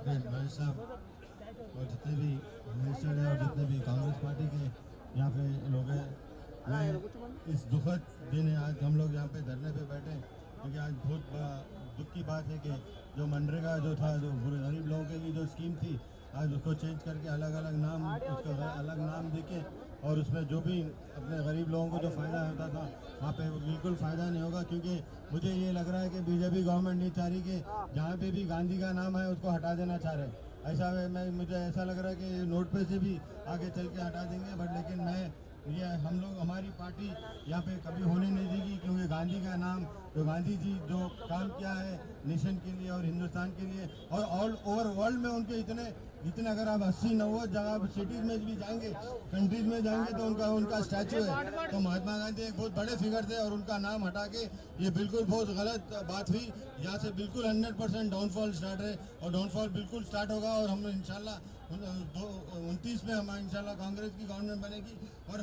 Advocate Mahesh साहब और जितने भी मिनिस्टर हैं और जितने भी कांग्रेस पार्टी के यहाँ पे लोग हैं, मैं इस दुखद दिन है आज हम लोग यहाँ पे धरने पे बैठे हैं, क्योंकि आज बहुत दुख की बात है कि जो मनरेगा जो था, जो गरीब लोगों के लिए जो स्कीम थी, आज उसको चेंज करके अलग अलग नाम, उसको अलग नाम देके और उसमें जो भी अपने गरीब लोगों को जो फ़ायदा होता था वहाँ पे बिल्कुल फ़ायदा नहीं होगा। क्योंकि मुझे ये लग रहा है कि बीजेपी गवर्नमेंट नहीं चाह रही कि जहाँ पे भी गांधी का नाम है उसको हटा देना चाह रहे। ऐसा मुझे ऐसा लग रहा है कि नोट पे से भी आगे चल के हटा देंगे, बट लेकिन ये हम लोग, हमारी पार्टी यहाँ पे कभी होने नहीं देगी, क्योंकि गांधी का नाम, तो गांधी जी जो काम किया है नेशन के लिए और हिंदुस्तान के लिए और ऑल ओवर वर्ल्ड में उनके इतने अगर आप 80-90 जगह सिटीज में भी जाएंगे, कंट्रीज में जाएंगे तो उनका स्टैचू है। तो महात्मा गांधी एक बहुत बड़े फिगर थे और उनका नाम हटा के ये बिल्कुल बहुत गलत बात हुई। यहाँ से बिल्कुल 100% डाउनफॉल स्टार्ट है और डाउनफॉल बिल्कुल स्टार्ट होगा और हम इंशाल्लाह 29 में हम इंशाल्लाह कांग्रेस की गवर्नमेंट बनेगी। और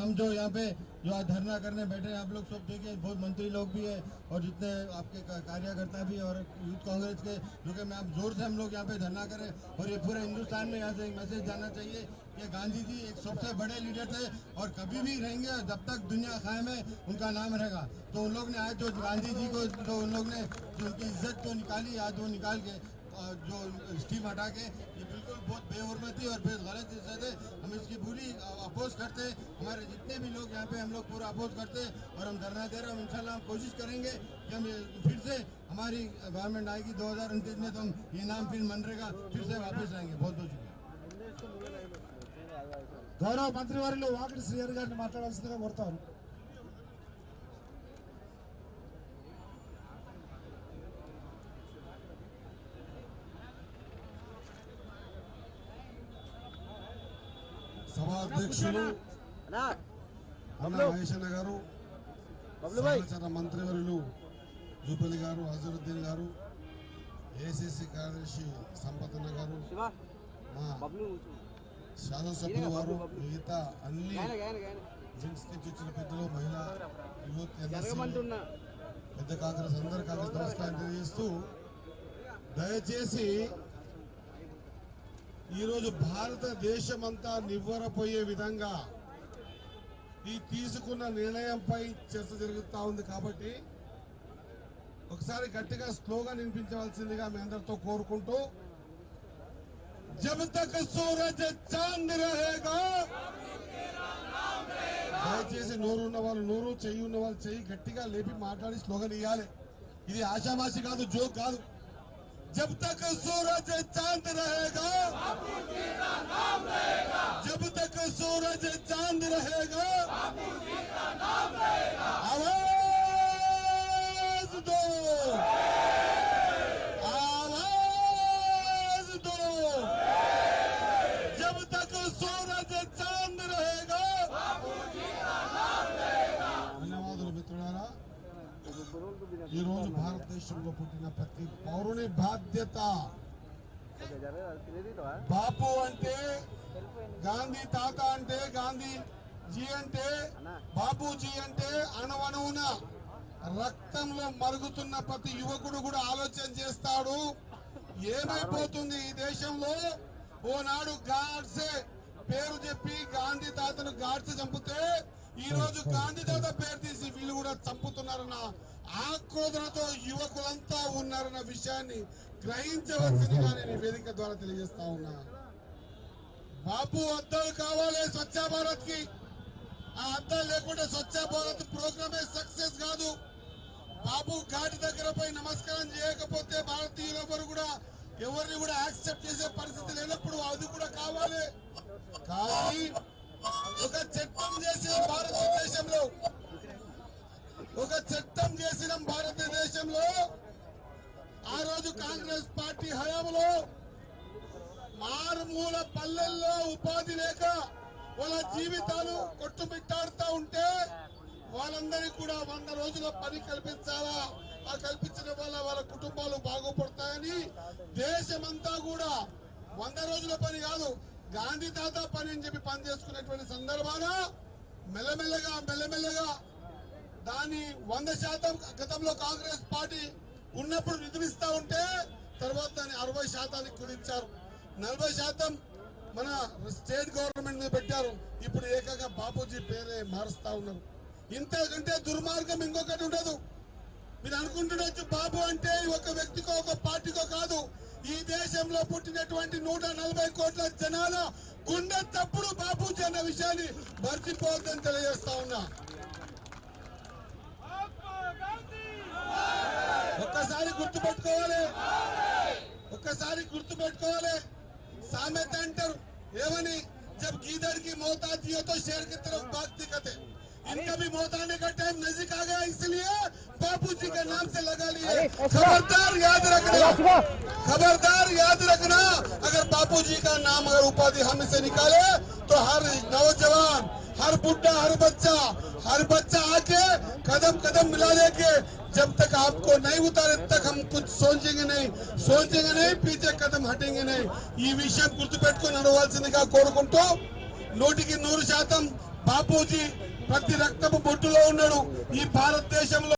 हम जो यहाँ पे जो आज धरना करने बैठे हैं, आप लोग सब देखिए, बहुत मंत्री लोग भी है और जितने आपके कार्यकर्ता भी और यूथ कांग्रेस के, जो कि मैं आप जोर से हम लोग यहाँ पे धरना करें और ये पूरे हिंदुस्तान में यहाँ से एक मैसेज जाना चाहिए कि गांधी जी एक सबसे बड़े लीडर थे और कभी भी रहेंगे जब तक दुनिया कायम है, उनका नाम रहेगा। तो उन लोग ने आज जो गांधी जी को जो उन लोग ने जो उनकी इज्जत जो निकाली, आज वो निकाल के जो स्टीम हटा के, ये बिल्कुल बहुत बेहुरमती और बेहद गलत इज्जत है। हम इसकी पूरी अपोज करते हैं, हमारे जितने भी लोग यहाँ पे हम लोग पूरा अपोज करते हैं और हम धरना दे रहे हैं। इंशाल्लाह हम कोशिश करेंगे कि हम फिर से हमारी गवर्नमेंट आएगी 2029 में, तो हम ये नाम फिर मनरेगा फिर से वापस लाएंगे। बहुत बहुत शुक्रिया। గౌరవ మంత్రివర్యులు వాకిటి శ్రీహరి గారిని మాట్లాడాల్సిందిగా కోరుతాను. సభా అధ్యక్షులు అన్న మహేషన్న గారు, సమాచార మంత్రివర్యులు జూపల్లి గారు, అజరుద్దీన్ గారు, ఏసీసీ కార్యదర్శి సంపతన్న గారు, మా శాసనసభ్యులు వారు, మిగతా అన్ని జిమ్స్ కి వచ్చిన పెద్దలు, మహిళా, యూత్, పెద్ద కాంగ్రెస్ అందరు కాంగ్రెస్ నమస్కారం తెలియజేస్తూ, దయచేసి ఈరోజు భారతదేశమంతా నివ్వరపోయే విధంగా ఈ తీసుకున్న నిర్ణయంపై చర్చ జరుగుతూ ఉంది. కాబట్టి ఒకసారి గట్టిగా స్లోగన్ వినిపించవలసిందిగా మీ అందరితో కోరుకుంటూ, జబ్ తక్ సూరజ్ చాంద్ రహేగా, దయచేసి నోరున్న వాళ్ళు నోరు, చెయ్యి ఉన్న వాళ్ళు చెయ్యి గట్టిగా లేపి మాట్లాడి స్లోగన్ ఇవ్వాలి. ఇది ఆషామాషి కాదు, జోక్ కాదు. जब तक सूरज चांद रहेगा, जब तक सूरज चांद रहेगा, आवाज दो, आवाज दो, जब तक सूरज चांद रहेगा. ధన్యవాదాలు మిత్రులారా. ఈ రోజు భారతదేశంలో పుట్టిన ప్రతి పౌరుని బాధ్యత, బాపు అంటే గాంధీ, తాత అంటే గాంధీ జీ, అంటే బాపూజీ అంటే అణువణువున రక్తంలో మరుగుతున్న ప్రతి యువకుడు కూడా ఆలోచన చేస్తాడు, ఏమైపోతుంది ఈ దేశంలో. ఓనాడు గాడ్సే పేరు చెప్పి గాంధీ తాతను గాడ్సే చంపితే ఈ రోజు గాంధీ తాత పేరు తీసి వీళ్ళు కూడా చంపుతున్నారన్న ఆక్రోధనతో యువకులంతా ఉన్నారన్న విషయాన్ని గ్రహించవలసిందిగా నేను వేదిక ద్వారా తెలియజేస్తా ఉన్నా. బాపు అద్దాలు కావాలి స్వచ్ఛ భారత్ కి. ఆ అద్దాలు లేకుంటే స్వచ్ఛ భారత్ ప్రోగ్రామే సక్సెస్ కాదు. బాపు ఘాటి దగ్గర పోయి నమస్కారం చేయకపోతే భారతీయులు ఎవరిని కూడా యాక్సెప్ట్ చేసే పరిస్థితి లేనప్పుడు అది కూడా కావాలి. కానీ ఒక చట్టం చేసిన భారతదేశంలో, ఒక చట్టం చేసిన భారతదేశంలో ఆ రోజు కాంగ్రెస్ పార్టీ హయాంలో మారుమూల పల్లెల్లో ఉపాధి లేక వాళ్ళ జీవితాలు కొట్టుమిట్టాడుతూ ఉంటే వాళ్ళందరికీ కూడా 100 రోజుల పని కల్పించాలా. ఆ కల్పించిన వల్ల వాళ్ళ కుటుంబాలు బాగుపడతాయని దేశమంతా కూడా 100 రోజుల పని కాదు, గాంధీ తాత పని అని చెప్పి పని చేసుకునేటువంటి సందర్భాన మెల్లమెల్లగా దాన్ని 100% గతంలో కాంగ్రెస్ పార్టీ ఉన్నప్పుడు నిధులిస్తా ఉంటే తర్వాత దాన్ని 60% కుదించారు. 40% మన స్టేట్ గవర్నమెంట్ మీద పెట్టారు. ఇప్పుడు ఏకంగా బాపూజీ పేరే మారుస్తా ఉన్నారు. ఇంతకంటే దుర్మార్గం ఇంకొకటి ఉండదు. మీరు అనుకుంటుండొచ్చు బాబు అంటే ఒక వ్యక్తికో ఒక పార్టీకో కాదు, ఈ దేశంలో పుట్టినటువంటి 140 కోట్ల జనాల గుండె తప్పుడు బాపూజీ అన్న విషయాన్ని మర్చిపోవద్దని తెలియజేస్తా ఉన్నా. ఒక్కసారి గుర్తుపెట్టుకోవాలి. సామెత అంటారు ఏమని, జబ్ గీదర్ కి మోతాజ్ దియో తో షేర్ కి तरफ भागती कहते। इनका भी मौत आने का टाइम नजदीक आ गया, इसलिए बापूजी के नाम से लगा लिए। खबरदार याद रखना, अगर बापूजी का नाम अगर उपाधि हम इसे निकाले तो हर नौजवान, हर बुढ़ा, हर बच्चा आके कदम मिला लेके, जब तक आपको नहीं उतारे तक हम कुछ सोचेंगे नहीं, पीछे कदम हटेंगे नहीं। ఈ విషయం గుర్తుపెట్టుకొని నడవాల్సిందిగా కోరుకుంటూ 100% బాపూజీ ప్రతి రక్తపు బొట్టులో ఉన్నాడు. ఈ భారతదేశంలో